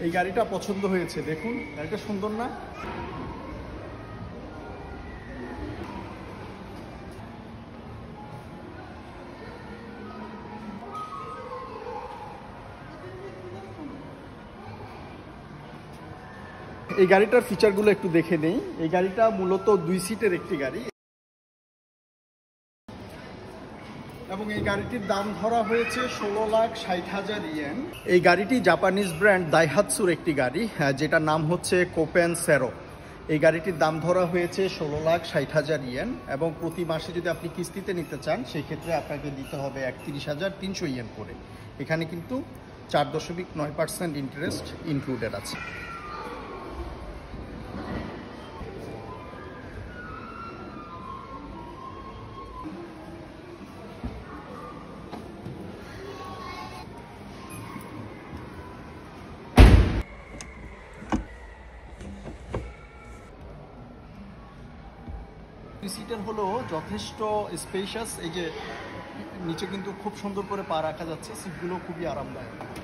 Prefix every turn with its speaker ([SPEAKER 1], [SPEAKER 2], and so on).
[SPEAKER 1] এই গাড়িটা পছন্দ হয়েছে, দেখুন গাড়িটা সুন্দর না? এই গাড়িটার ফিচারগুলো একটু দেখে নেই। এই গাড়িটা মূলত 2 সিটের একটি গাড়ি এবং এই গাড়িটির দাম ধরা হয়েছে 16,60,000 ইয়েন। এই গাড়িটি জাপানিজ ব্র্যান্ড দাইহাতসুর একটি গাড়ি, যেটার নাম হচ্ছে কোপেন সেরো। এই গাড়িটির দাম ধরা হয়েছে 16,60,000 ইয়েন এবং প্রতি মাসে যদি আপনি কিস্তিতে নিতে চান সেই ক্ষেত্রে আপনাকে দিতে হবে 31,300 ইয়েন করে। এখানে কিন্তু 4.9% ইন্টারেস্ট ইনক্লুডেড আছে। সিটের হলো যথেষ্ট স্পেশাস। এই যে নিচে কিন্তু খুব সুন্দর করে পা রাখা যাচ্ছে, সিটগুলো খুবই আরামদায়ক।